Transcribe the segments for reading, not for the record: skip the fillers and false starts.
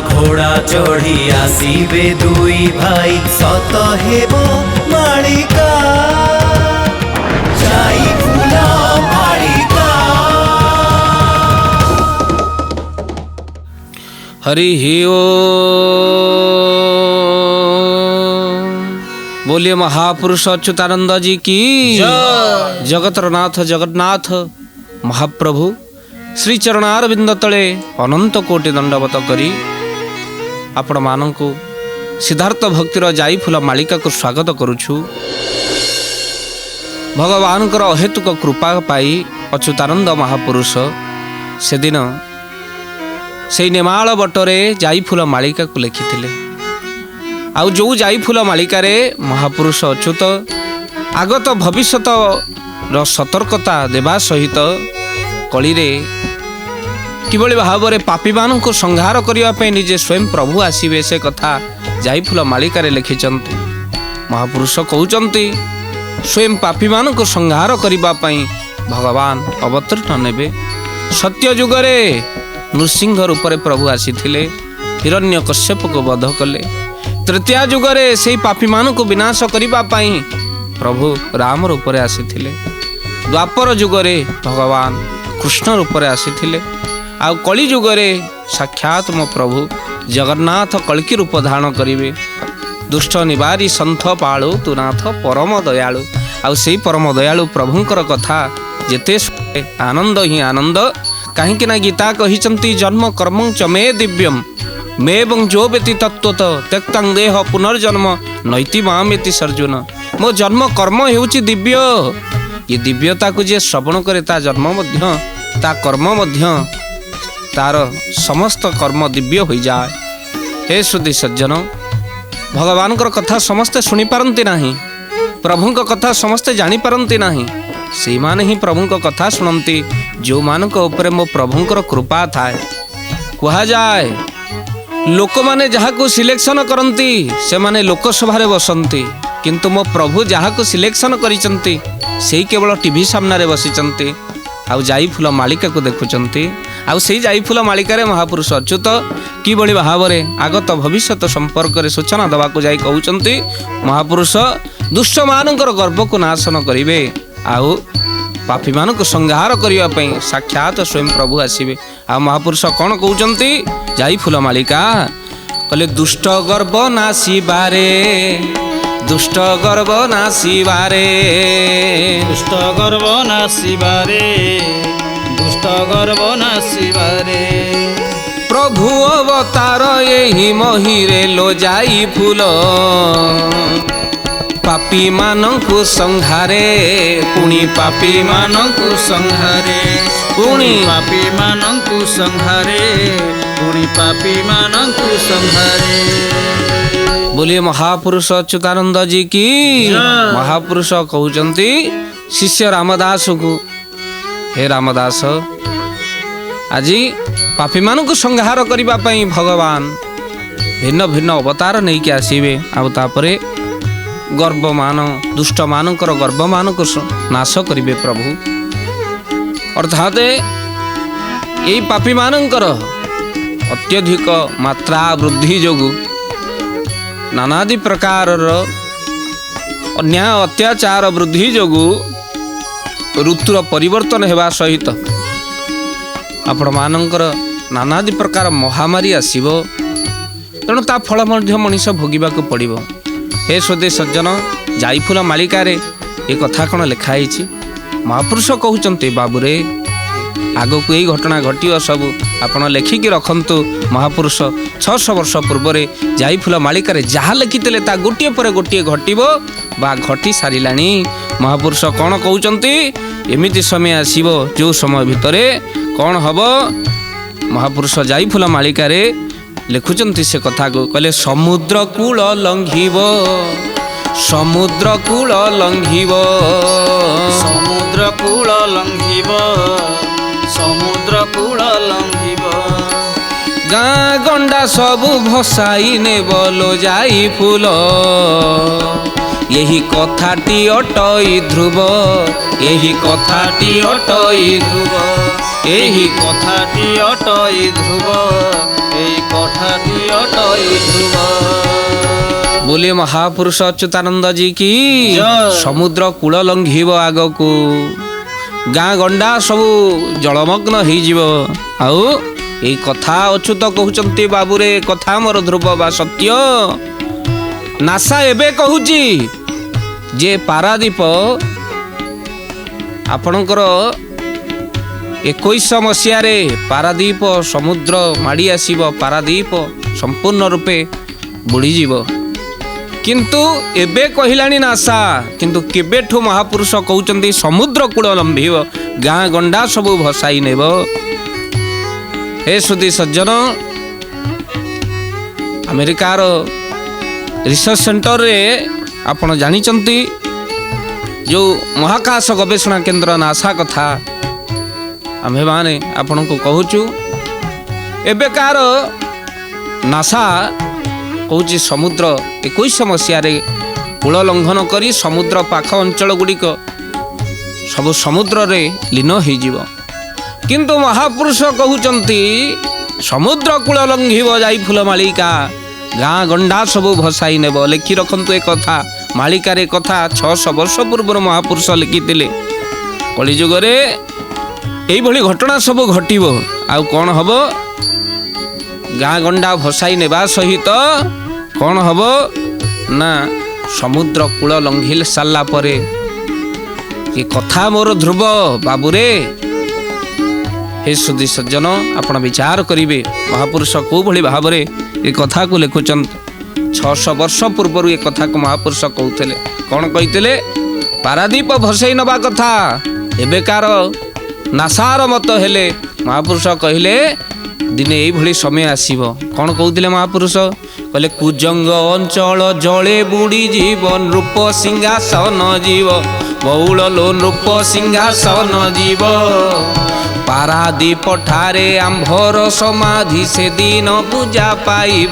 घोड़ा चढ़ी आसीबे दुई भाई सत हेबो मालिका जाई फूल मालिका। हरि ओ बोलिए महापुरुष अच्युतानंद जी की जगतर नाथ जगन्नाथ महाप्रभु श्री चरणारविंद तले अनंत कोटि दंडवत करी आपण मानंकु सिद्धार्थ भक्तिर जाई फूल मालिका को स्वागत करुछु। भगवान अहेतुक कृपा पाई अच्युतानंद महापुरुष से दिन से नेमाल बटरे जाई फूल मालिका को लिखिथिले। आउ जो जाई फूल मालिका रे महापुरुष अच्युत आगत भविष्यत र सतर्कता देवा सहित कली रे किभली भाव में पापी मान को संहार करने निजे स्वयं प्रभु आसीबे से कथा जाई फूल मालिका रे लिखिचंती। महापुरुष कहउचंती स्वयं पापी मान को संहार करने भगवान अवतीर्ण नेबे। सत्य जुगरे नृसिंह रूप में प्रभु आसीथिले हिरण्यकश्यप को वध कले। तृतीय जुगरे से पापी मान को विनाश करने प्रभु राम रूप में आसीथिले। द्वापर जुगरे भगवान कृष्ण रूप में आसीथिले। आउ कली जुगरे साक्षात मो प्रभु जगन्नाथ कल्कि रूप धारण करिवे। दुष्ट निवारी सन्थ पाळु तु नाथ परम दयालु। आउ सेई परम दयालु प्रभुंकर कथा जेते आनंद ही आनंद कहीं ना गीता कही जन्म कर्म च मे दिव्यम मे बं जो बेति तत्वत त्यक्तं देह पुनर्जन्म नैति मामेति सर्जुन। मो जन्म कर्म हेउची दिव्य। ये दिव्यता को जे श्रवण करे ता जन्म मध्य ता कर्म मध्य तार समस्त कर्म दिव्य हो जाए। हे सुधी सज्जन भगवान कथा समस्ते शुणी पारंती नाही, प्रभु कथा समस्ते जानी पारंती नाही। से माने ही प्रभु कथा शुणती जो मान ऊपर मो प्रभुंकर कृपा थाए। कहा जाए लोक माने जहाँ को सिलेक्शन करती से माने लोकसभा रे बसंती, किंतु मो प्रभु जहाँ को सिलेक्शन करिसंती से केवल टीवी सामने रे बसिचंती आउ जाई फूल मालिका को देखुचंती। आउ से जाई फूल मालिका रे महापुरुष अच्युत कि बड़ी भाव में आगत भविष्यत संपर्क में सूचना दवा को जाई कहउचंती। महापुरुष दुष्ट मानकर गर्व को नाशन करिवे आउ पापी मान को संहार करने साक्षात स्वयं प्रभु आसीबे। आ महापुरुष कौन कहउचंती जाई फूल मालिका कहले दुष्ट गर्व नासीबारे दुष्ट गर्व नासीबारे दुष्ट गर्व नासीबारे दुष्ट गर्व नासीबारे प्रभु अवतार यही महिरे लो जाई फूल पापी मानंकु संहारे पुणी पापी मानंकु संहारे पुणी पापी मानंकु संहारे पुणी पापी मानंकु संहारे। बोलिए महापुरुष अच्युतानंद जी की। महापुरुष कहउचंती शिष्य रामदास को हे रामदास आजी पापी मानंकु संहार करिबा पई भगवान भिन्न भिन्न अवतार नहीं के आसीबे। आ तापरे गर्व मान दुष्ट मानकर गर्व मान को नाश करिवे प्रभु। अर्थात यही पापी मानकर अत्यधिक मात्रा वृद्धि जोगु नानादि प्रकार अन्याय अत्याचार वृद्धि जोगु ऋतुर परिवर्तन हेबा सहित आपण मानकर नानादि प्रकार महामारी आसीबो। तेणु ता फल मध्य मनीष भोगिबा को पड़िबो। हे स्वदे सज्जन जाई फूल मालिका रे ये कथा कौन लिखाई। महापुरुष कहउचंती बाबूरे आगो को यही घटना घटियो सब आपण लिखिकी रखंतु। महापुरुष 600 वर्ष पूर्व जाई फूल मालिका रे जहाँ लिखिते ता गोटे पर गोटे घटिबो बा घटी सारिलानी। महापुरुष कौन कहउचंती एमिति समय आसीबो जो समय भितरे कौन हबो। महापुरुष जाई फूल मालिका रे लिखुचंती से कथा को कहले समुद्र कूल लंघिब समुद्र कूल लंघिब समुद्र कूल लंघिब समुद्र कूल लंघिब गाँ गंडा सबु भसाई नेबलो जाई फूल यही कथाटी अटई ध्रुव यही कथाटी अटई ध्रुव ଏହି କଥାଟି ଅଟଇ ଧ୍ରୁବ, ଏହି କଥାଟି ଅଟଇ ଧ୍ରୁବ। बोलिए महापुरुष अच्युतानंद जी की जय। समुद्र कूल लंघिब आगकू गाँ गंडा सबू जलमग्न हो आउ ये कथा अच्युत कहते बाबूरे कथा मोर ध्रुव बा सत्य। नासा एबे कहूची जे पारादीप आपणकर 21 मसीहारे पारादीप समुद्र माड़ी आसीब, पारादीप संपूर्ण रूपे बुड़ीजीव। किंतु एबे कहिलानी नासा, किंतु केबेठु महापुरुष कहउचंती समुद्र कूल लंबिब गाँ गंडा सबू भसाई नेब। हे सुधी सज्जन, अमेरिकार रिसर्च सेंटर रे आपण जानिचंती जो महाकाश गवेषणा केंद्र नासा कथा आम्भे माने आपण को कहूचु। एबेकार नासा कहूँ समुद्र 21 मसीहारे कूल लंघन करी समुद्र पाख अंचल गुड़िक सब समुद्र रे लीन हो। किंतु महापुरुष कहउचंती समुद्र कूल लंघिब जाई फूल मालिका गाँ गंडा सबू भसाई नेब। लिखि रखंतु ए कथा, मालिकार ए कथा 600 वर्ष पूर्व महापुरुष लिखिथिले। कलिजुगरे एई भली घटना सबू घटिब। आउ कौन हब? गाँ गंडा भसाई नेबा सहित कौन हब ना समुद्र कूल लंघिल सारा परे ये कथा मोर ध्रुव बाबूरे। हे सुधी सज्जन, आपण विचार करिवे महापुरुष को भली भाव रे ये कथा को लिखुचन। 600 वर्ष पूर्व ये कथा को महापुरुष कहते कौन कहते पारादीप भसई नबा कथा। एबेकार नासार मत हेले महापुरुष कहले दिने यही भली समय आसीब। कौन कहते महापुरुष कहले कुजंग अंचल जले बुड़ी जीवन रूप सिंहासन जीव बहुल लो रूप सिंहासन जीव पारादीप ठारे आंभर समाधि से दिन पूजा पाइब।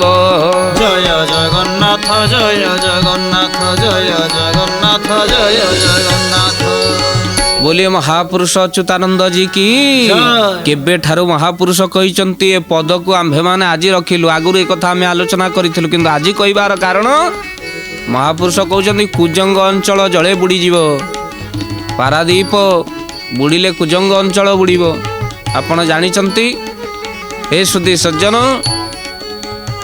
जय जगन्नाथ जय जगन्नाथ जय जगन्नाथ जय जगन्नाथ। बोलिए महापुरुष अच्युतानंद जी की केबे ठारू महापुरुष कहिचंती ए पद को आम्भे माने आज रखिलु। आगुर ए कथा आमे आलोचना करिथिलु, किंतु आज कहिबार कारण महापुरुष कहउचंती कुजंग अंचल जळे बुड़ी जीव। पारादीप बुड़िले कुजंग अंचल बुड़ीब। आपण जानिचंती हे सुधी सज्जन,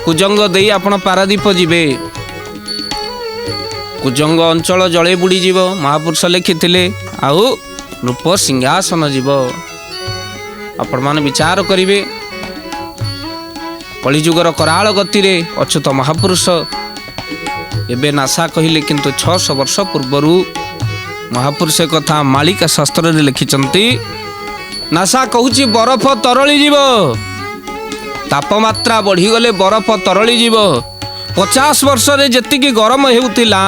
कुजंग देई आपण पारादीप जिबे, कुजंग अंचल जळे बुड़ी जीव महापुरुष लिखिथिले। आउ रूप सिंहासन जीव। आपण माने विचार करिवे कलिजुगर कराल गति रे अच्युत महापुरुष एबे नासा कहिले, किंतु 600 वर्ष पूर्वरु महापुरुष कथा मालिका शास्त्र रे लिखिचंती। नासा कहूची बरफ तरली जीव, तापमात्रा बढ़ी गले बरफ तरली जीव। 50 वर्ष रे जेतिकी गरम हेउतिला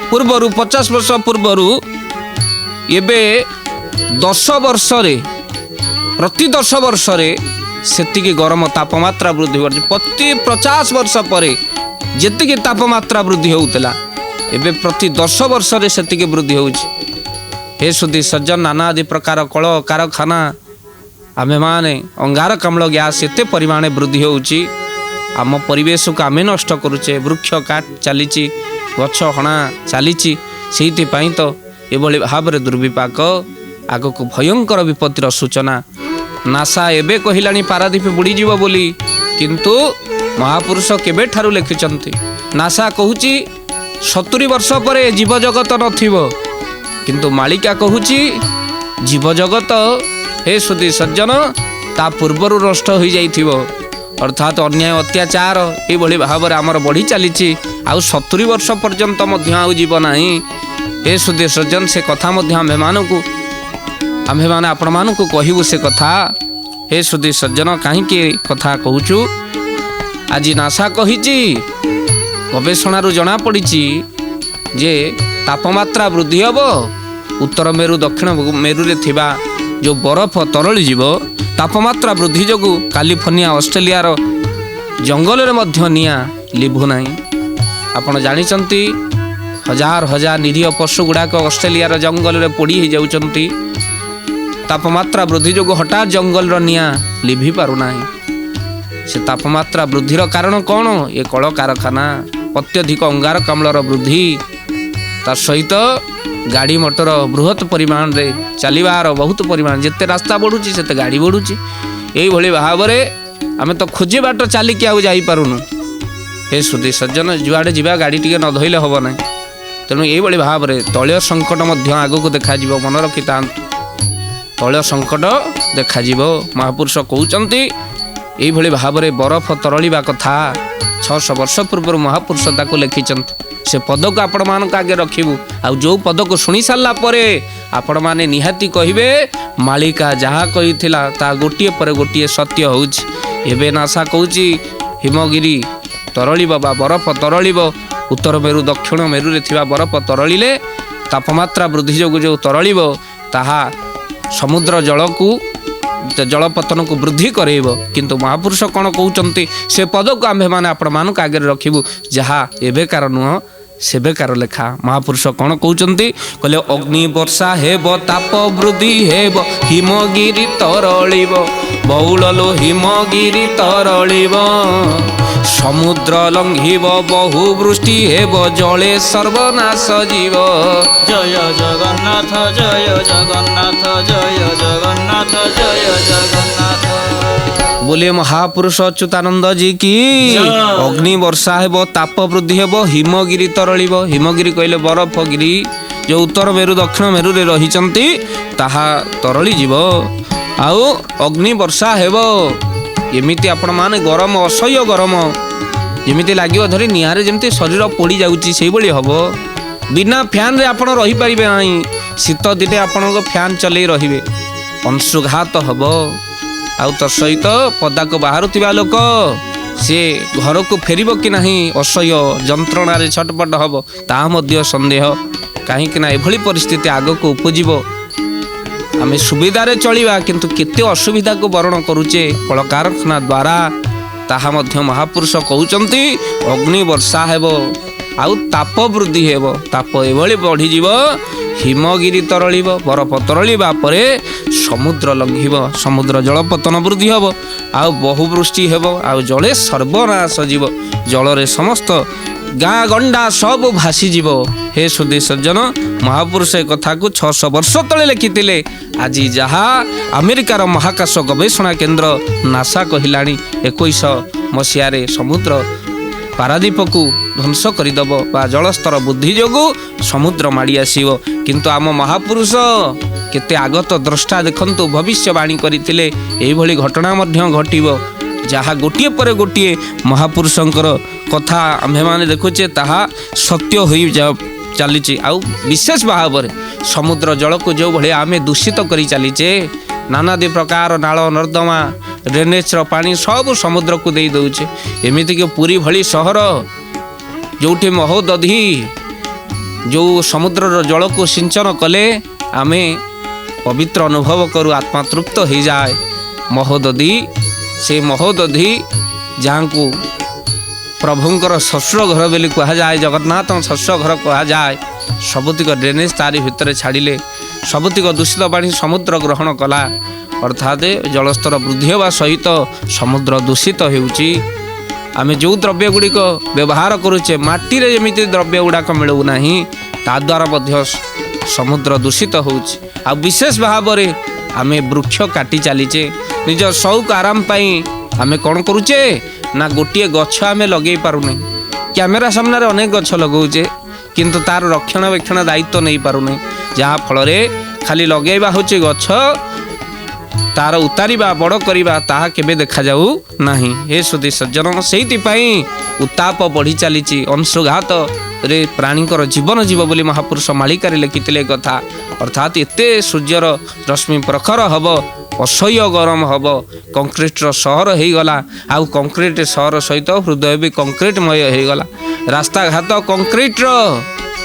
पूर्वरु 50 वर्ष पूर्वरु एबे 10 वर्ष रे प्रति 10 वर्ष रे सेतिकी गरम तापमात्रा वृद्धि होछि। प्रति 50 वर्ष परे जेतिकी तापमात्रा वृद्धि होउतला एबे प्रति 10 वर्ष रे सेतिकी वृद्धि होछि। हे सुधी सज्जन, नाना आदि प्रकार कल कारखाना आमे माने अंगारकाम्ल गैस एते परिमाण वृद्धि होउछि। आम परिवेश को आमे नष्ट करुचे, वृक्ष काट चलीची, गछ हणा चलीची। सेहिति पई तो एभली भाव दुर्विपाक आग को भयंकर विपत्तिर सूचना। नासा एबे कहिलानी पारादीप बुड़ी जीव बोली, किंतु महापुरुष केबे ठारू लिखिचंती। नासा कहूची 70 वर्ष परे जीव जगत नथिबो, किंतु मालिका कहूची जीव जगत हे सुधी सज्जन ता पूर्वरु नष्ट हो जाइथिबो। अर्थात अन्याय अत्याचार ये भाव आमर बढ़ी चली 70 वर्ष पर्यंत आउ जीव नाही। हे सुधी सज्जन, से कथा आम्भे माने आपण मानकु कहबू से कथा। हे सुधी सज्जन, कहीं कथा कहूचु आज नासा कहिची गवेषणारू जना पड़ी जे तापमात्रा वृद्धि हम उत्तर मेरु दक्षिण मेरु रे थिबा जो बरफ तरली जीव तापमात्रा वृद्धि जोगु कैलिफोर्निया ऑस्ट्रेलिया रो जंगल रे मध्य निया लिभु नाही। आपण जानिचंती हजार हजार निरीह पशु गुड़ाक ऑस्ट्रेलिया रो जंगल रे पोड़ी हो जाउचंती। ତାପମାତ୍ରା ବୃଦ୍ଧି ଯୋଗୁଁ ହଠାତ୍ ଜଙ୍ଗଲର ନିଆଁ ଲିଭି ପାରୁନାହିଁ। ସେ ତାପମାତ୍ରା ବୃଦ୍ଧିର କାରଣ କ'ଣ? ଏ କଳକାରଖାନା, ଅତ୍ୟଧିକ ଅଙ୍ଗାରକାମ୍ଳର ବୃଦ୍ଧି, ତା ସହିତ ଗାଡ଼ି ମଟର ବୃହତ୍ ପରିମାଣରେ ଚାଲିବାର ବହୁତ ପରିମାଣ, ଯେତେ ରାସ୍ତା ବଢ଼ୁଛି ସେତେ ଗାଡ଼ି ବଢ଼ୁଛି। ଏଇଭଳି ଭାବରେ ଆମେ ତ ଖୋଜି ବାଟ ଚାଲିକି ଆଉ ଯାଇପାରୁନୁ। ହେ ସୁଧୀ ସଜ୍ଜନ, ଯୁଆଡ଼େ ଯିବା ଗାଡ଼ି ଟିକେ ନ ଧୋଇଲେ ହେବ ନାହିଁ। ତେଣୁ ଏଇଭଳି ଭାବରେ ତୈଳ ସଙ୍କଟ ମଧ୍ୟ ଆଗକୁ ଦେଖାଯିବ। ମନେ ରଖିଥାନ୍ତୁ, ତୈଳ ସଙ୍କଟ ଦେଖାଯିବ। ମହାପୁରୁଷ କହୁଛନ୍ତି ଏଇଭଳି ଭାବରେ ବରଫ ତରଳିବା କଥା 600 ବର୍ଷ ପୂର୍ବରୁ ମହାପୁରୁଷ ତାକୁ ଲେଖିଛନ୍ତି। ସେ ପଦକୁ ଆପଣମାନଙ୍କ ଆଗେ ରଖିବୁ। ଆଉ ଯେଉଁ ପଦକୁ ଶୁଣି ସାରିଲା ପରେ ଆପଣମାନେ ନିହାତି କହିବେ ମାଳିକା ଯାହା କହିଥିଲା ତାହା ଗୋଟିଏ ପରେ ଗୋଟିଏ ସତ୍ୟ ହେଉଛି। ଏବେ ନାସା କହୁଛି ହିମଗିରି ତରଳିବ ବା ବରଫ ତରଳିବ। ଉତ୍ତର ମେରୁ ଦକ୍ଷିଣ ମେରୁରେ ଥିବା ବରଫ ତରଳିଲେ ତାପମାତ୍ରା ବୃଦ୍ଧି ଯୋଗୁଁ ଯେଉଁ ତରଳିବ ତାହା ସମୁଦ୍ର ଜଳପତନକୁ ବୃଦ୍ଧି କରାଇବ। କିନ୍ତୁ ମହାପୁରୁଷ କ'ଣ କହୁଛନ୍ତି? ସେ ପଦକୁ ଆମ୍ଭେମାନେ ଆପଣମାନଙ୍କ ଆଗରେ ରଖିବୁ, ଯାହା ଏବେକାର ନୁହଁ, ସେବେକାର ଲେଖା। ମହାପୁରୁଷ କ'ଣ କହୁଛନ୍ତି? କହିଲେ ଅଗ୍ନି ବର୍ଷା ହେବ, ତାପ ବୃଦ୍ଧି ହେବ, ହିମଗିରି ତରଳିବ, ବଉଳଲୋ ହିମଗିରି ତରଳିବ, ସମୁଦ୍ର ଲଙ୍ଘିବ, ବହୁ ବୃଷ୍ଟି ହେବ, ଜଳେ ସର୍ବନାଶ ଯିବ। ଜୟ ଜଗନ୍ନାଥ, ଜୟ ଜଗନ୍ନାଥ, ଜୟ ଜଗନ୍ନାଥ, ଜୟ ଜଗନ୍ନାଥ। बोले महापुरुष अच्युतानंद जी की। अग्नि वर्षा हेब, ताप वृद्धि हेब, हिमगिरी तरलिब। हिमगिरी कहले बरफ गिरी जो उत्तर मेरु दक्षिण मेरु रे रहिचंती ताहा तरली जीव। आउ अग्नि वर्षा हेब, एमिति आपण माने गरम, असह्य गरम, जेमिति लागिव धरी निहारे जेमिति शरीर पोड़ी जाउची सेही भली हबो। बिना फैन रे आपण रही परिबे नाही। शीत दिने आपण फैन चलै रहिबे, अंशुघात हबो। आउ तो सहित पदा को बाहर लोक सी घर को फेर कि नहीं, असह्य जंत्रणा छटपट हम ता सन्देह। कहीं एभली परिस्थिति आग को उपजीव। आम सुविधार चलवा किंतु केते असुविधा को वर्ण करुचे कलकारखाना द्वारा। ताहा मध्य महापुरुष कहउचंती अग्नि वर्षा हेब, आउ ताप वृद्धि हेब। ताप एभली बढ़ीजीव, हिमगिरी तरलिब, बरफ तरलिबा परे समुद्र लंघिब, समुद्र जलपतन वृद्धि हेब, आउ बहुवृष्टि हेब, आउ जले सर्वनाश जीव। जलरे समस्त गाँ गंडा सब भासी जीव। हे सुधी सज्जन, महापुरुष ए कथा को 600 वर्ष तले लिखिथिले। आज जहा अमेरिकार महाकाश गवेषणा केंद्र नासा कहिलाणी 21 मसीह समुद्र पारादीप को ध्वंस करदेव बा जलस्तर वृद्धि जोगु समुद्र माड़ी आसीब। किंतु आम महापुरुष केते आगत द्रष्टा देखंतु भविष्यवाणी करथिले एभली घटना मध्य घटिबो। जहा गोटिए पर गोटिए महापुरुषंकर कथा आम्भे माने देखुचे ताहा सत्य होई चलीचे। आउ विशेष भाव में समुद्र जल को जो भले आमे दूषित करी चलीचे, नानादी प्रकार नाल नर्दमा ड्रेनेजर पानी सब समुद्र को दे दौचे। एमिति कि पुरी भली सहर जोठी महोदधि जो समुद्र जल को सिंचन कले आमे पवित्र अनुभव करू, आत्मा तृप्त हो जाए। महोदधि से महोदधि जहाँ को प्रभुंकर शस्त्र घर बोली कह जाए, जगन्नाथ शस्त्र घर कह जाए, सबुतिक ड्रेनेज तारी भितर छाड़िले सबुतिक दूषित पानी समुद्र ग्रहण कला। अर्थात जलस्तर वृद्धि होगा सहित समुद्र दूषित होउची। आमे जो द्रव्य गुड़िक व्यवहार करुचे माटी रे जेमिति द्रव्य गुड़ाक मिलू नाही, ता द्वारा मध्य समुद्र दूषित होउची। आ विशेष भाव में आमे वृक्ष काटी चलीचे निज शौक आराम पाई। आमे कौन करुचे ना गोटे गछ आमे लगे पारुने। कैमेरा सामने अनेक गछ लगौचे किंतु तार रक्षणाबेक्षण दायित्व नहीं पारुने, जहाँ फल खाली लगेबा होचे गछ, तार उतारिबा बड़ करिबा ताहा केबे देखा जाऊ नाही। हे सुधी सज्जन, सेइतिपाई उत्ताप बढ़ी चलीची। अंशुघात रे प्राणीकर जीवन जीव बोली महापुरुष मालिकारे लिखिथिले कथा। अर्थात एते सूर्यर रश्मि प्रखर हब, असह्य गरम हब, कंक्रीटर सहर हो गला। आउ कंक्रीट सहर सहित हृदय भी कंक्रीटमय हो गला। रास्ता घाट कंक्रीटर,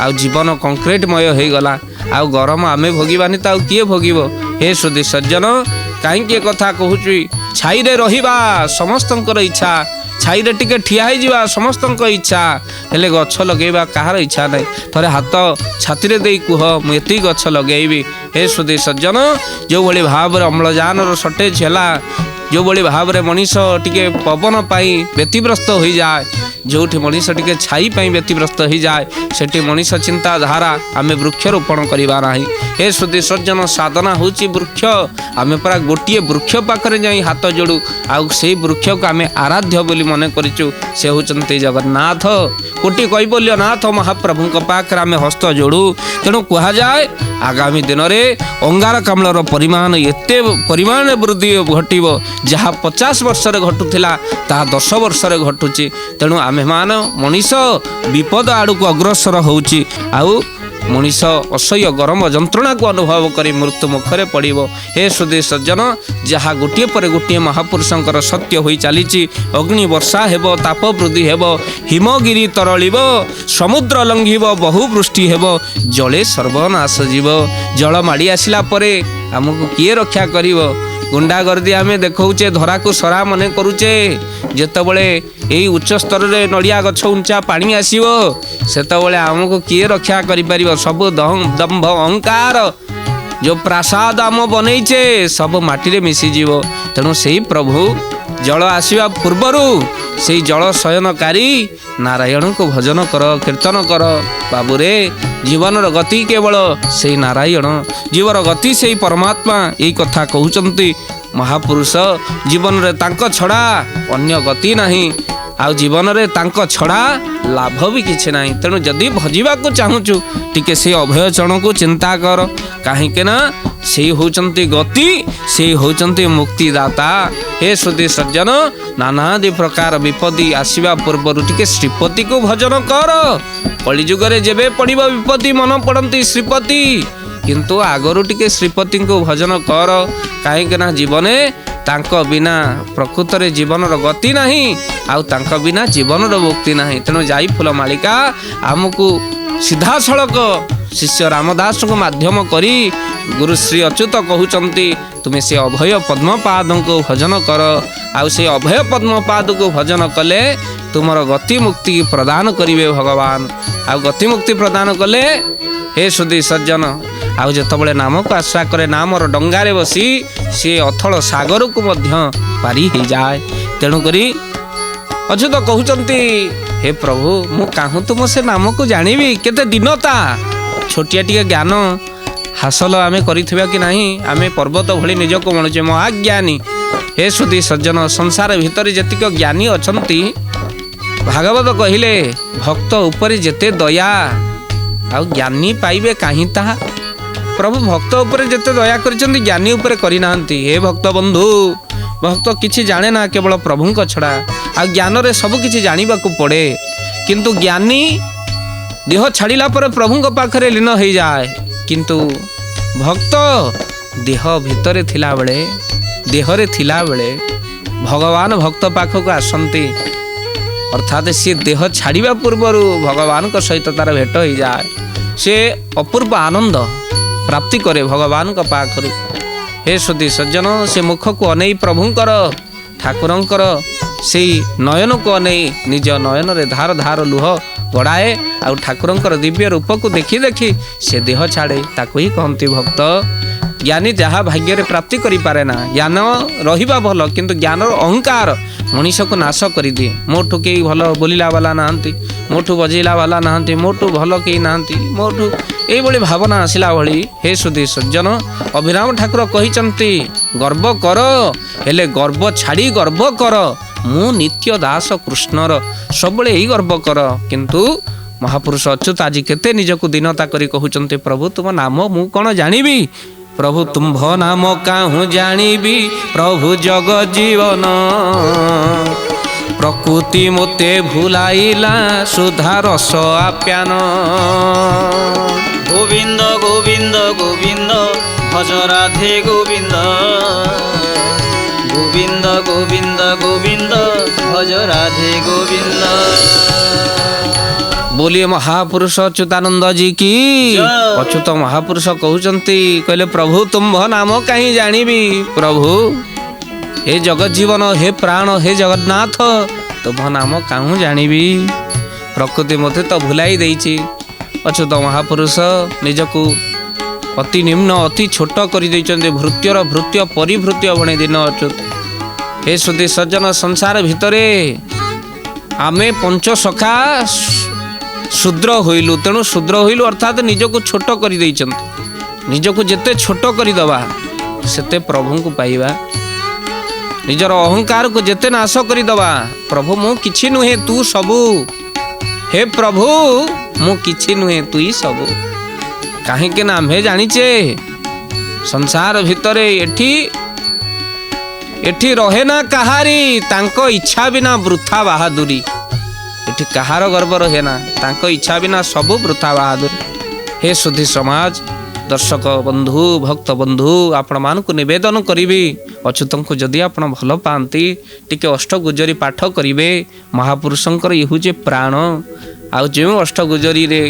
आउ जीवन कंक्रीटमय हो गला। आउ गरम आमे भोगिबानी ताउ किए भोगिबो। हे सुधी सज्जन, कहीं कथा कहूँ छाई रे रहिबा समस्तंकर इच्छा, ଛାଇରେ ଟିକେ ଠିଆ ହେଇଯିବା ସମସ୍ତଙ୍କ ଇଚ୍ଛା, ହେଲେ ଗଛ ଲଗେଇବା କାହାର ଇଚ୍ଛା ନାହିଁ। ଥରେ ହାତ ଛାତିରେ ଦେଇ କୁହ ମୁଁ ଏତିକି ଗଛ ଲଗେଇବି। ହେ ସୁଧୀ ସଜ୍ଜନ, ଯେଉଁଭଳି ଭାବରେ ଅମ୍ଳଜାନର ସର୍ଟେଜ ହେଲା, ଯେଉଁଭଳି ଭାବରେ ମଣିଷ ଟିକେ ପବନ ପାଇଁ ବ୍ୟତିବ୍ରସ୍ତ ହୋଇଯାଏ, ଯେଉଁଠି ମଣିଷ ଟିକେ ଛାଇ ପାଇଁ ବ୍ୟତିବ୍ରସ୍ତ ହୋଇଯାଏ, ସେଠି ମଣିଷ ଚିନ୍ତାଧାରା ଆମେ ବୃକ୍ଷରୋପଣ କରିବା ନାହିଁ। ହେ ସୁଧୀ ସଜ୍ଜନ, ସାଧନା ହେଉଛି ବୃକ୍ଷ। ଆମେ ପରା ଗୋଟିଏ ବୃକ୍ଷ ପାଖରେ ଯାଇ ହାତ ଯୋଡ଼ୁ, ଆଉ ସେଇ ବୃକ୍ଷକୁ ଆମେ ଆରାଧ୍ୟ ବୋଲି ମନେ କରିଛୁ। ସେ ହେଉଛନ୍ତି ଜଗନ୍ନାଥ, କୋଟି କୈବଲ୍ୟନାଥ ମହାପ୍ରଭୁଙ୍କ ପାଖରେ ଆମେ ହସ୍ତ ଯୋଡ଼ୁ। ତେଣୁ କୁହାଯାଏ ଆଗାମୀ ଦିନରେ ଅଙ୍ଗାରକାମ୍ଳର ପରିମାଣ ଏତେ ପରିମାଣରେ ବୃଦ୍ଧି ଘଟିବ, ଯାହା 50 ବର୍ଷରେ ଘଟୁଥିଲା ତାହା 10 ବର୍ଷରେ ଘଟୁଛି। ତେଣୁ ଆମେମାନେ ମଣିଷ ବିପଦ ଆଡ଼କୁ ଅଗ୍ରସର ହେଉଛି, ଆଉ ମଣିଷ ଅସହ୍ୟ ଗରମ ଯନ୍ତ୍ରଣାକୁ ଅନୁଭବ କରି ମୃତ୍ୟୁ ମୁଖରେ ପଡ଼ିବ। ହେ ସୁଧୀ ସଜ୍ଜନ, ଯାହା ଗୋଟିଏ ପରେ ଗୋଟିଏ ମହାପୁରୁଷଙ୍କର ସତ୍ୟ ହୋଇ ଚାଲିଛି। ଅଗ୍ନି ବର୍ଷା ହେବ, ତାପ ବୃଦ୍ଧି ହେବ, ହିମଗିରି ତରଳିବ, ସମୁଦ୍ର ଲଙ୍ଘିବ, ବହୁ ବୃଷ୍ଟି ହେବ, ଜଳେ ସର୍ବନାଶ ଯିବ। ଜଳ ମାଡ଼ି ଆସିଲା ପରେ ଆମକୁ କିଏ ରକ୍ଷା କରିବ? ଗୁଣ୍ଡାଗର୍ଦି ଆମେ ଦେଖାଉଛେ, ଧରାକୁ ସରା ମନେ କରୁଛେ। ଯେତେବେଳେ ଏଇ ଉଚ୍ଚ ସ୍ତରରେ ନଡ଼ିଆ ଗଛ ଉଞ୍ଚା ପାଣି ଆସିବ, ସେତେବେଳେ ଆମକୁ କିଏ ରକ୍ଷା କରିପାରିବ? ସବୁ ଦମ୍ଭ ଅହଙ୍କାର, ଯେଉଁ ପ୍ରାସାଦ ଆମ ବନେଇଛେ ସବୁ ମାଟିରେ ମିଶିଯିବ। ତେଣୁ ସେଇ ପ୍ରଭୁ ଜଳ ଆସିବା ପୂର୍ବରୁ ସେଇ ଜଳ ଶୟନକାରୀ ନାରାୟଣଙ୍କୁ ଭଜନ କର, କୀର୍ତ୍ତନ କର। ବାବୁରେ, ଜୀବନର ଗତି କେବଳ ସେଇ ନାରାୟଣ, ଜୀବର ଗତି ସେଇ ପରମାତ୍ମା। ଏଇ କଥା କହୁଛନ୍ତି ମହାପୁରୁଷ। ଜୀବନରେ ତାଙ୍କ ଛଡ଼ା ଅନ୍ୟ ଗତି ନାହିଁ, ଆଉ ଜୀବନରେ ତାଙ୍କ ଛଡ଼ା ଲାଭ ବି କିଛି ନାହିଁ। ତେଣୁ ଯଦି ଭଜିବାକୁ ଚାହୁଁଛୁ, ଟିକେ ସେ ଅଭୟ ଚରଣକୁ ଚିନ୍ତା କର, କାହିଁକି ନା ସେଇ ହେଉଛନ୍ତି ଗତି, ସେଇ ହେଉଛନ୍ତି ମୁକ୍ତିଦାତା। ହେ ସୁଧୀ ସଜ୍ଜନ, ନାନାଦି ପ୍ରକାର ବିପତ୍ତି ଆସିବା ପୂର୍ବରୁ ଟିକେ ଶ୍ରୀପତିକୁ ଭଜନ କର। କଳିଯୁଗରେ ଯେବେ ପଡ଼ିବ ବିପତ୍ତି ମନେ ପଡ଼ନ୍ତି ଶ୍ରୀପତି, କିନ୍ତୁ ଆଗରୁ ଟିକେ ଶ୍ରୀପତିଙ୍କୁ ଭଜନ କର, କାହିଁକି ନା ଜୀବନେ ତାଙ୍କ ବିନା ପ୍ରକୃତରେ ଜୀବନର ଗତି ନାହିଁ, ଆଉ ତାଙ୍କ ବିନା ଜୀବନର ମୁକ୍ତି ନାହିଁ। ତେଣୁ ଯାଇ ଫୁଲ ମାଳିକା ଆମକୁ ସିଧାସଳଖ ଶିଷ୍ୟ ରାମଦାସଙ୍କୁ ମାଧ୍ୟମ କରି ଗୁରୁ ଶ୍ରୀ ଅଚ୍ୟୁତ କହୁଛନ୍ତି, ତୁମେ ସେ ଅଭୟ ପଦ୍ମପାଦଙ୍କୁ ଭଜନ କର। ଆଉ ସେ ଅଭୟ ପଦ୍ମପାଦକୁ ଭଜନ କଲେ ତୁମର ଗତି ମୁକ୍ତି ପ୍ରଦାନ କରିବେ ଭଗବାନ। ଆଉ ଗତି ମୁକ୍ତି ପ୍ରଦାନ କଲେ, ହେ ସୁଧୀ ସଜ୍ଜନ, ଆଉ ଯେତେବେଳେ ନାମକୁ ଆଶ୍ରା କରେ, ନାମର ଡଙ୍ଗାରେ ବସି ସିଏ ଅଥଳ ସାଗରକୁ ମଧ୍ୟ ପାରି ହେଇଯାଏ। ତେଣୁକରି ଅଚ୍ୟୁତ କହୁଛନ୍ତି, ହେ ପ୍ରଭୁ, ମୁଁ କାହୁଁ ତୁମ ସେ ନାମକୁ ଜାଣିବି? କେତେ ଦୀନତା, ଛୋଟିଆ ଟିକେ ଜ୍ଞାନ ହାସଲ ଆମେ କରିଥିବା କି ନାହିଁ? ଆମେ ପର୍ବତ ଭଳି ନିଜକୁ ମଣୁଛେ ମହାଜ୍ଞାନୀ। ହେ ସୁଧୀ ସଜ୍ଜନ, ସଂସାର ଭିତରେ ଯେତିକ ଜ୍ଞାନୀ ଅଛନ୍ତି, ଭାଗବତ କହିଲେ ଭକ୍ତ ଉପରେ ଯେତେ ଦୟା, ଆଉ ଜ୍ଞାନୀ ପାଇବେ କାହିଁ ତାହା। ପ୍ରଭୁ ଭକ୍ତ ଉପରେ ଯେତେ ଦୟା କରିଛନ୍ତି, ଜ୍ଞାନୀ ଉପରେ କରିନାହାନ୍ତି। ହେ ଭକ୍ତ ବନ୍ଧୁ, ଭକ୍ତ କିଛି ଜାଣେ ନା କେବଳ ପ୍ରଭୁଙ୍କ ଛଡ଼ା। ଆଉ ଜ୍ଞାନରେ ସବୁ କିଛି ଜାଣିବାକୁ ପଡ଼େ, କିନ୍ତୁ ଜ୍ଞାନୀ ଦେହ ଛାଡ଼ିଲା ପରେ ପ୍ରଭୁଙ୍କ ପାଖରେ ଲୀନ ହେଇଯାଏ। କିନ୍ତୁ ଭକ୍ତ ଦେହ ଭିତରେ ଥିଲାବେଳେ, ଦେହରେ ଥିଲାବେଳେ ଭଗବାନ ଭକ୍ତ ପାଖକୁ ଆସନ୍ତି, ଅର୍ଥାତ୍ ସିଏ ଦେହ ଛାଡ଼ିବା ପୂର୍ବରୁ ଭଗବାନଙ୍କ ସହିତ ତାର ଭେଟ ହେଇଯାଏ। ସେ ଅପୂର୍ବ ଆନନ୍ଦ ପ୍ରାପ୍ତି କରେ ଭଗବାନଙ୍କ ପାଖରୁ। ହେ ସୁଧୀ ସଜ୍ଜନ, ସେ ମୁଖକୁ ଅନେଇ ପ୍ରଭୁଙ୍କର, ଠାକୁରଙ୍କର ସେଇ ନୟନକୁ ଅନେଇ ନିଜ ନୟନରେ ଧାର ଧାର ଲୁହ ଗଡ଼ାଏ। ଆଉ ଠାକୁରଙ୍କର ଦିବ୍ୟ ରୂପକୁ ଦେଖି ଦେଖି ସେ ଦେହ ଛାଡ଼େ। ତାକୁ ହିଁ କହନ୍ତି ଭକ୍ତ। ଜ୍ଞାନୀ ଯାହା ଭାଗ୍ୟରେ ପ୍ରାପ୍ତି କରିପାରେ ନା। ଜ୍ଞାନ ରହିବା ଭଲ, କିନ୍ତୁ ଜ୍ଞାନର ଅହଙ୍କାର ମଣିଷକୁ ନାଶ କରିଦିଏ। ମୋଠୁ କେହି ଭଲ ବୋଲିଲା ବାଲା ନାହାନ୍ତି, ମୋଠୁ ବଜେଇଲା ବାଲା ନାହାନ୍ତି, ମୋଠୁ ଭଲ କେହି ନାହାନ୍ତି, ମୋଠୁ ଏଇଭଳି ଭାବନା ଆସିଲା ଭଳି। ହେ ସୁଧୀ ସଜ୍ଜନ, ଅଭିରାମ ଠାକୁର କହିଛନ୍ତି, ଗର୍ବ କର, ହେଲେ ଗର୍ବ ଛାଡ଼ି ଗର୍ବ କର, ମୁଁ ନିତ୍ୟ ଦାସ କୃଷ୍ଣର। ସବୁବେଳେ ଏଇ ଗର୍ବ କର। କିନ୍ତୁ ମହାପୁରୁଷ ଅଚ୍ୟୁତ ଆଜି କେତେ ନିଜକୁ ଦୀନତା କରି କହୁଛନ୍ତି, ପ୍ରଭୁ ତୁମ ନାମ ମୁଁ କ'ଣ ଜାଣିବି? ପ୍ରଭୁ ତୁମ୍ଭ ନାମ କାହୁଁ ଜାଣିବି, ପ୍ରଭୁ ଜଗ ଜୀବନ ପ୍ରକୃତି ମୋତେ ଭୁଲାଇଲା, ସୁଧା ରସ ଆପ୍ୟାନ। গোবিন্দ গোবিন্দ গোবিন্দ ভজ রাধে গোবিন্দ, গোবিন্দ গোবিন্দ গোবিন্দ ভজ রাধে গোবিন্দ। बोलिए महापुरुष अच्युतानंद जी की। अच्युत महापुरुष कहते कहले, प्रभु तुम्भ नाम कहीं जानिबी। प्रभु हे जगत जीवन, हे प्राण, हे जगन्नाथ, ତୁମ ନାମ କାହୁଁ ଜାଣିବି? ପ୍ରକୃତି ମୋତେ ତ ଭୁଲାଇ ଦେଇଛି। ଅଚ୍ୟୁତ ମହାପୁରୁଷ ନିଜକୁ ଅତି ନିମ୍ନ ଅତି ଛୋଟ କରିଦେଇଛନ୍ତି। ଭୃତ୍ୟର ଭୃତ୍ୟ ପରିଭୃତ୍ୟ ଭଣେ ଦିନ ଅଚ୍ୟୁତ। ହେ ସୁଧୀ ସଜ୍ଜନ, ସଂସାର ଭିତରେ ଆମେ ପଞ୍ଚସଖା ଶୂଦ୍ର ହୋଇଲୁ। ତେଣୁ ଶୂଦ୍ର ହୋଇଲୁ ଅର୍ଥାତ୍ ନିଜକୁ ଛୋଟ କରିଦେଇଛନ୍ତି। ନିଜକୁ ଯେତେ ଛୋଟ କରିଦେବା ସେତେ ପ୍ରଭୁଙ୍କୁ ପାଇବା। ନିଜର ଅହଙ୍କାରକୁ ଯେତେ ନାଶ କରିଦେବା, ପ୍ରଭୁ ମୁଁ କିଛି ନୁହେଁ ତୁ ସବୁ, ହେ ପ୍ରଭୁ ମୁଁ କିଛି ନୁହେଁ ତୁ ହିଁ ସବୁ। କାହିଁକି ନା ଆମେ ଜାଣିଛେ ସଂସାର ଭିତରେ ଏଠି ରହେ ନା କାହାରି ତାଙ୍କ ଇଚ୍ଛା ବିନା ବୃଥା ବାହାଦୁରୀ। ଏଠି କାହାର ଗର୍ବ ରହେ ନା, ତାଙ୍କ ଇଚ୍ଛା ବିନା ସବୁ ବୃଥା ବାହାଦୁରୀ। ହେ ସୁଧୀ ସମାଜ, ଦର୍ଶକ ବନ୍ଧୁ, ଭକ୍ତ ବନ୍ଧୁ, ଆପଣମାନଙ୍କୁ ନିବେଦନ କରିବି, ଅଚ୍ୟୁତଙ୍କୁ ଯଦି ଆପଣ ଭଲ ପାଆନ୍ତି ଟିକେ ଅଷ୍ଟଗୁଜରୀ ପାଠ କରିବେ। ମହାପୁରୁଷଙ୍କର ଇଏ ହେଉଛି ପ୍ରାଣ। ଆଉ ଯେଉଁ ଅଷ୍ଟଗୁଜରୀରେ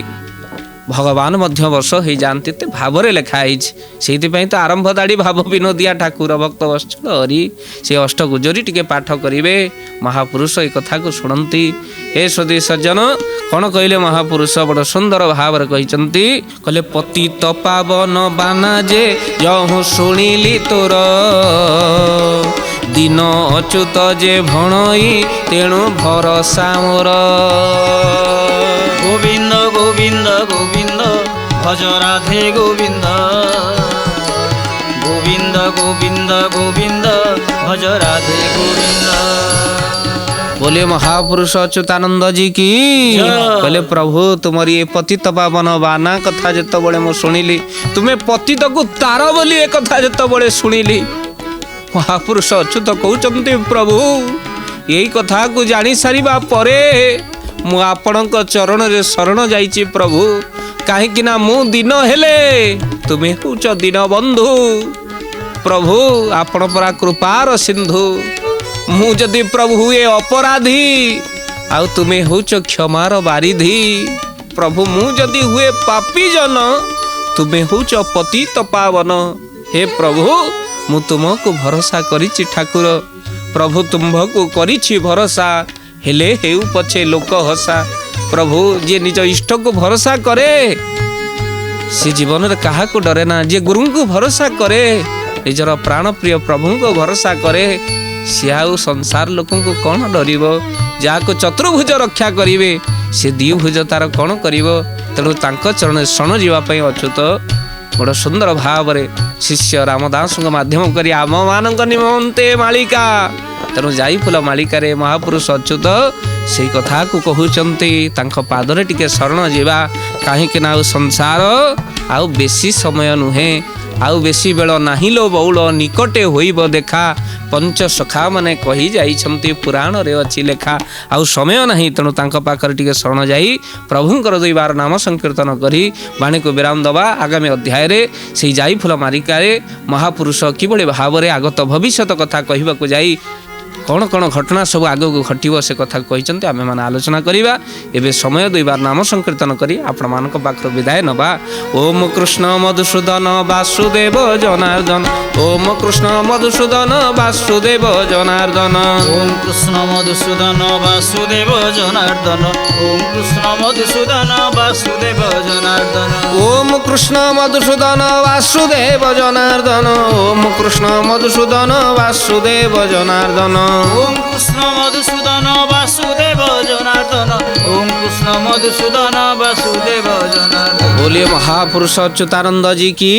ଭଗବାନ ମଧ୍ୟ ବର୍ଷ ହେଇଯାଆନ୍ତି ଏତେ ଭାବରେ ଲେଖା ହେଇଛି। ସେଇଥିପାଇଁ ତ ଆରମ୍ଭ ଦାଡ଼ି ଭାବ ବିନୋଦିଆ ଠାକୁର ଭକ୍ତ ବତ୍ସଳ ହରି। ସେ ଅଷ୍ଟଗୁଜରୀ ଟିକେ ପାଠ କରିବେ। ମହାପୁରୁଷ ଏ କଥାକୁ ଶୁଣନ୍ତି। ହେ ସୁଧୀ ସଜ୍ଜନ, କ'ଣ କହିଲେ ମହାପୁରୁଷ? ବଡ଼ ସୁନ୍ଦର ଭାବରେ କହିଛନ୍ତି। କହିଲେ ପତିତ ପାବନ ବାନା ଯେ ଯହୁଁ ଶୁଣିଲି ତୋର, ଦିନ ଅଚ୍ୟୁତ ଯେ ଭଣଇ ତେଣୁ ଭରସା ମୋର। গোবিন্দ গোবিন্দ গোবিন্দ ভজ রাধে গোবিন্দ, গোবিন্দ গোবিন্দ গোবিন্দ ভজ রাধে গোবিন্দ। बोले महापुरुष अच्युतानंद जी की। बोले प्रभु तुम्हारी ये पतित पावन बाना कथा जिते बड़े मु शुणिली, तुम्हें पतित को तार बोली ए कथा जिते बड़े शुणिली, महापुरुष अच्युत कहते प्रभु यही कथा को जानी सारिबा परे मु आपणक चरण रे शरण जाइछि प्रभु। काहेकि ना मु दिन हेले तुम्हें होच दीन बंधु। प्रभु आपण परा कृपार सिंधु। मु जदि प्रभु हुए अपराधी आउ तुम्हें होच क्षमार बारिधि। प्रभु मु जदि हुए पापी जन तुम्हें होच पतित पावन। हे प्रभु मु तुमको भरोसा करिछि ठाकुर। प्रभु तुम्भको करिछि भरोसा, हेले हेउ पछे लोक हसा। प्रभु जे निज इष्ट को भरोसा करे से जीवन रे काहा को डरे ना। जे गुरु को भरोसा करे, निजर प्राण प्रिय प्रभु को भरोसा करे, सी आउ संसार लोक को कौन डरिब। जाको चतुर्भुज रक्षा करिवे से द्विभुज तार कौन करिब। तेणु तांको चरण शरण जीवाई अच्युत बड़ सुंदर भाव शिष्य रामदास माध्यम करी आम मान निमंते मालिका। तेणु जाई फूल मालिकार महापुरुष अच्युत से कथा को कहते पादरे टिके शरण जीवा। कहीं संसार आउ बेसी समय नुहे, आउ बेसी बेल नाही लो बौल निकटे होइब देखा। पंच सखा माने कही जाइछंती पुराण रे अछि लेखा। आउ समय नाही, तेणु तांको पाखरे टिके शरण जाई प्रभुंकर 2 बार नाम संकीर्तन करी वाणी को विराम दबा। आगामी अध्याय रे से जाई फूल मारिकारे महापुरुष किभଳି भावरे आगत भविष्यत कथा कहबा को जाई कौन कौन घटना सब आग को घटव से कथा कहते आम मैंने आलोचना करवा। एवं समय 2 बार नाम संकीर्तन करी आपण मान पाखर विदाय नवा। ओम कृष्ण मधुसूदन वासुदेव जनार्दन, ओम कृष्ण मधुसूदन वासुदेव जनार्दन, ओम कृष्ण मधुसूदन वासुदेव जनार्दन, ओम कृष्ण मधुसूदन वासुदेव जनार्दन, ओम कृष्ण मधुसूदन वासुदेव जनार्दन, ओम कृष्ण मधुसूदन वासुदेव जनार्दन, ओम कृष्ण मधुसूदन वासुदेव जनार्दन, ओम कृष्ण मधुसूदन वासुदेव जनार्दन। बोलिए महापुरुष अच्युतानंद जी की।